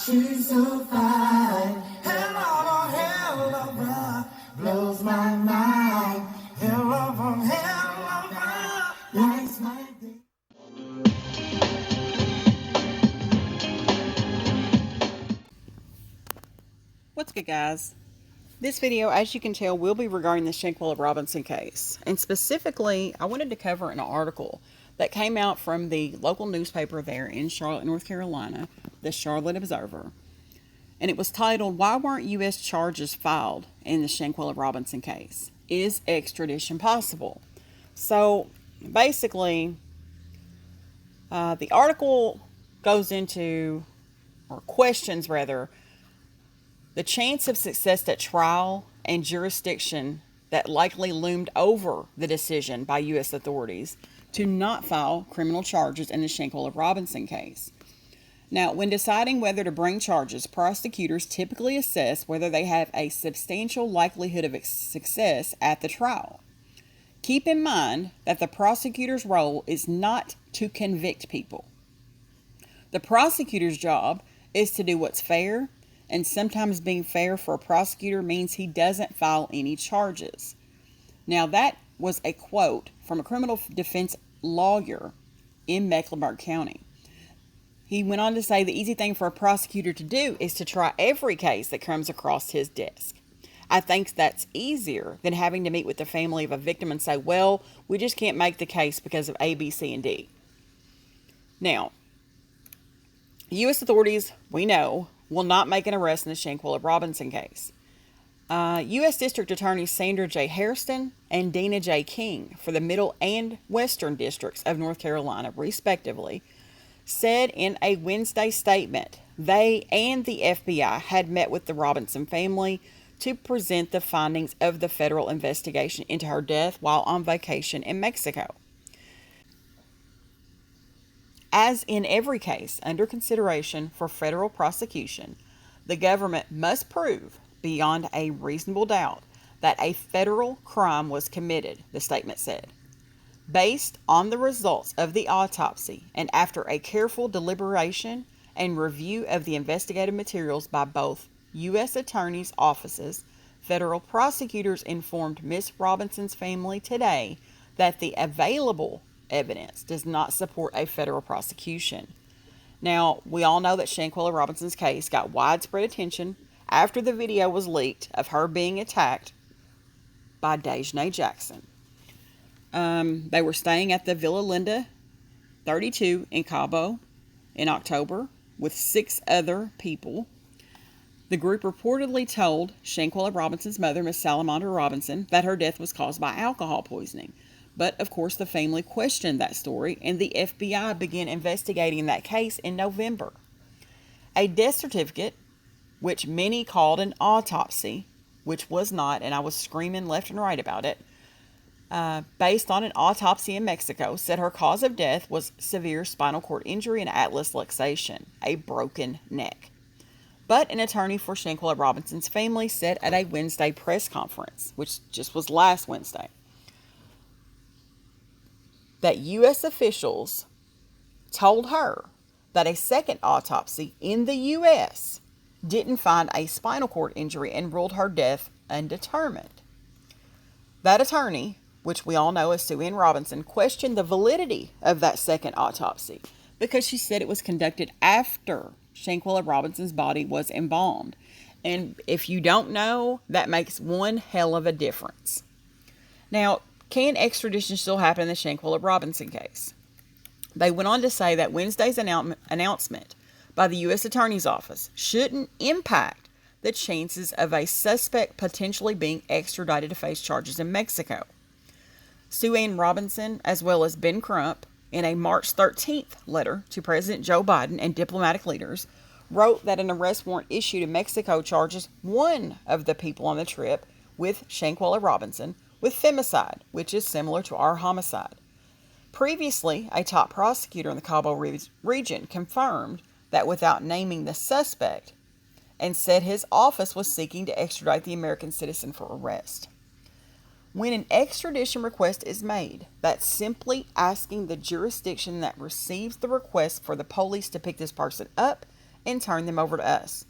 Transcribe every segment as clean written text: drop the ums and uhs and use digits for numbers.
She's so fine. Hell of a hell of a blows my mind. Hell of a hell of a lights my day. What's good, guys? This video, as you can tell, will be regarding the Shanquella Robinson case. And specifically, I wanted to cover an article that came out from the local newspaper there in Charlotte, North Carolina, the Charlotte Observer. And it was titled, "Why Weren't U.S. Charges Filed in the Shanquella Robinson Case? Is Extradition Possible?" So, basically, the article goes into, or questions rather, the chance of success at trial and jurisdiction that likely loomed over the decision by U.S. authorities to not file criminal charges in the Shanquella Robinson case. Now, when deciding whether to bring charges, prosecutors typically assess whether they have a substantial likelihood of success at the trial. Keep in mind that the prosecutor's role is not to convict people. The prosecutor's job is to do what's fair, and sometimes being fair for a prosecutor means he doesn't file any charges. Now, that was a quote from a criminal defense lawyer in Mecklenburg County. He went on to say the easy thing for a prosecutor to do is to try every case that comes across his desk. I think that's easier than having to meet with the family of a victim and say, well, we just can't make the case because of A, B, C, and D. Now, U.S. authorities, we know, will not make an arrest in the Shanquella Robinson case. U.S. District Attorneys Sandra J. Hairston and Daejhanae J. King for the Middle and Western Districts of North Carolina, respectively, said in a Wednesday statement they and the FBI had met with the Robinson family to present the findings of the federal investigation into her death while on vacation in Mexico. As in every case under consideration for federal prosecution, the government must prove beyond a reasonable doubt that a federal crime was committed, the statement said. Based on the results of the autopsy and after a careful deliberation and review of the investigative materials by both U.S. attorneys' offices, federal prosecutors informed Ms. Robinson's family today that the available evidence does not support a federal prosecution. Now, we all know that Shanquella Robinson's case got widespread attention after the video was leaked of her being attacked by Daejhanae Jackson. They were staying at the Villa Linda 32 in Cabo in October with 6 other people. The group reportedly told Shanquella Robinson's mother, Miss Salamandra Robinson, that her death was caused by alcohol poisoning. But, of course, the family questioned that story, and the FBI began investigating that case in November. A death certificate, which many called an autopsy, which was not, and I was screaming left and right about it, based on an autopsy in Mexico, said her cause of death was severe spinal cord injury and atlas luxation, a broken neck. But an attorney for Shanquella Robinson's family said at a Wednesday press conference, which just was last Wednesday, that U.S. officials told her that a second autopsy in the U.S. didn't find a spinal cord injury and ruled her death undetermined. That attorney, which we all know as Sue Ann Robinson, questioned the validity of that second autopsy because she said it was conducted after Shanquella Robinson's body was embalmed. And if you don't know, that makes one hell of a difference. Now, can extradition still happen in the Shanquella Robinson case? They went on to say that Wednesday's announcement by the U.S. Attorney's Office shouldn't impact the chances of a suspect potentially being extradited to face charges in Mexico. Sue Ann Robinson, as well as Ben Crump, in a March 13th letter to President Joe Biden and diplomatic leaders, wrote that an arrest warrant issued in Mexico charges one of the people on the trip with Shanquella Robinson with femicide, which is similar to our homicide. Previously, a top prosecutor in the Cabo region confirmed that without naming the suspect, and said his office was seeking to extradite the American citizen for arrest. When an extradition request is made, that's simply asking the jurisdiction that receives the request for the police to pick this person up and turn them over to us.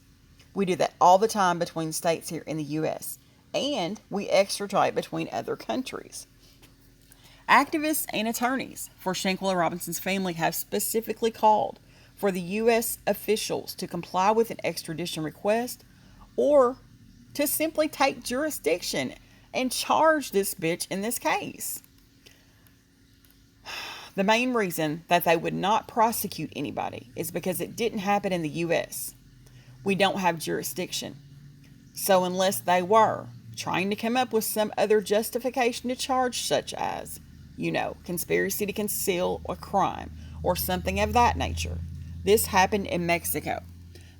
We do that all the time between states here in the U.S., and we extradite between other countries. Activists and attorneys for Shanquella Robinson's family have specifically called for the U.S. officials to comply with an extradition request or to simply take jurisdiction and charge this bitch in this case. The main reason that they would not prosecute anybody is because it didn't happen in the U.S. We don't have jurisdiction. So unless they were trying to come up with some other justification to charge, such as, conspiracy to conceal a crime or something of that nature, this happened in Mexico.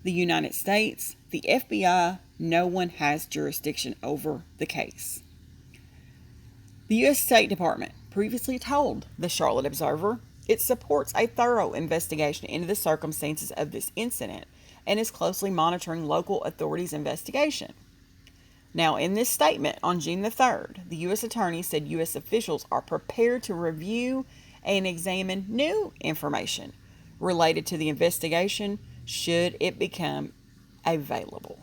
The United States, the FBI, no one has jurisdiction over the case. The U.S. State Department previously told the Charlotte Observer it supports a thorough investigation into the circumstances of this incident and is closely monitoring local authorities' investigation. Now, in this statement on June the 3rd, the U.S. Attorney said U.S. officials are prepared to review and examine new information related to the investigation should it become available.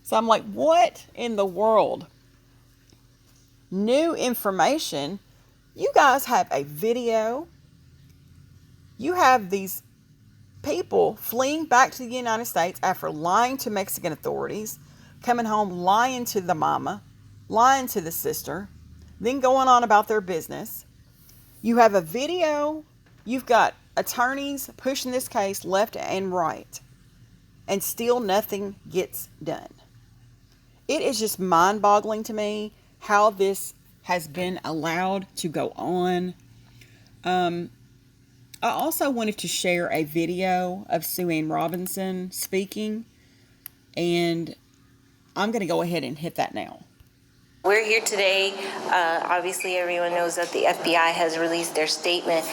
So I'm like, what in the world? New information? You guys have a video. You have these people fleeing back to the United States after lying to Mexican authorities, coming home lying to the mama, lying to the sister, then going on about their business. You have a video. You've got attorneys pushing this case left and right, and still nothing gets done. It is just mind-boggling to me how this has been allowed to go on. I also wanted to share a video of Sue Ann Robinson speaking, and I'm going to go ahead and hit that now. We're here today. Obviously, everyone knows that the FBI has released their statement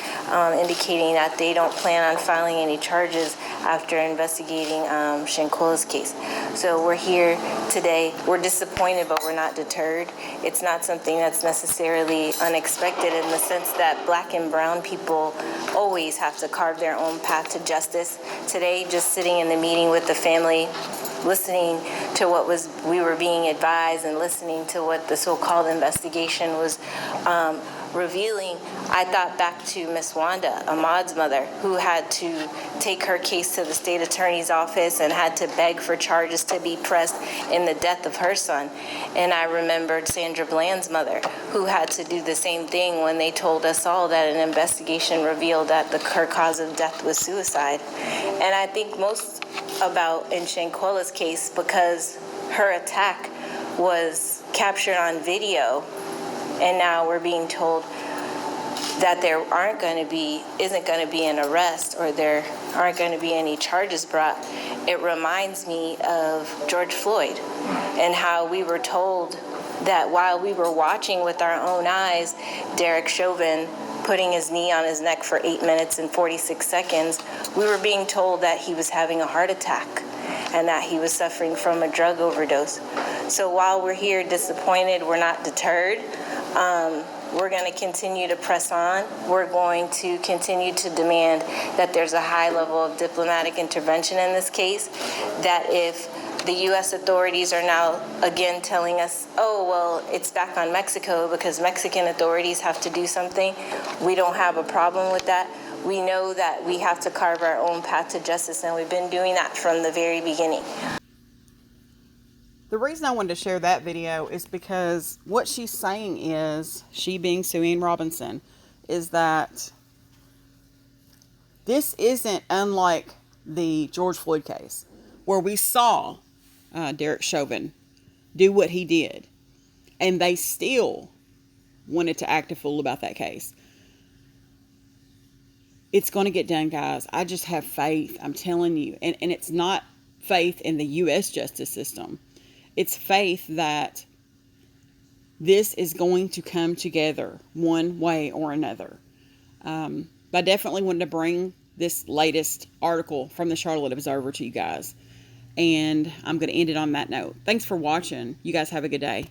indicating that they don't plan on filing any charges after investigating Shanquella's case. So we're here today. We're disappointed, but we're not deterred. It's not something that's necessarily unexpected in the sense that Black and brown people always have to carve their own path to justice. Today, just sitting in the meeting with the family, listening to what we were being advised and listening to what the so-called investigation was revealing, I thought back to Miss Wanda, Ahmaud's mother, who had to take her case to the state attorney's office and had to beg for charges to be pressed in the death of her son. And I remembered Sandra Bland's mother, who had to do the same thing when they told us all that an investigation revealed that her cause of death was suicide. And I think most about in Shanquella's case, because her attack was captured on video, and now we're being told that there isn't going to be an arrest, or there aren't going to be any charges brought. It reminds me of George Floyd and how we were told that while we were watching with our own eyes Derek Chauvin putting his knee on his neck for 8 minutes and 46 seconds, we were being told that he was having a heart attack and that he was suffering from a drug overdose. So while we're here disappointed, we're not deterred. We're going to continue to press on. We're going to continue to demand that there's a high level of diplomatic intervention in this case, that if the U.S. authorities are now again telling us, oh, well, it's back on Mexico because Mexican authorities have to do something, we don't have a problem with that. We know that we have to carve our own path to justice, and we've been doing that from the very beginning. The reason I wanted to share that video is because what she's saying is, she being Sue Ann Robinson, is that this isn't unlike the George Floyd case, where we saw Derek Chauvin do what he did, and they still wanted to act a fool about that case. It's going to get done, guys. I just have faith. I'm telling you. And it's not faith in the U.S. justice system. It's faith that this is going to come together one way or another. But I definitely wanted to bring this latest article from the Charlotte Observer to you guys. And I'm going to end it on that note. Thanks for watching. You guys have a good day.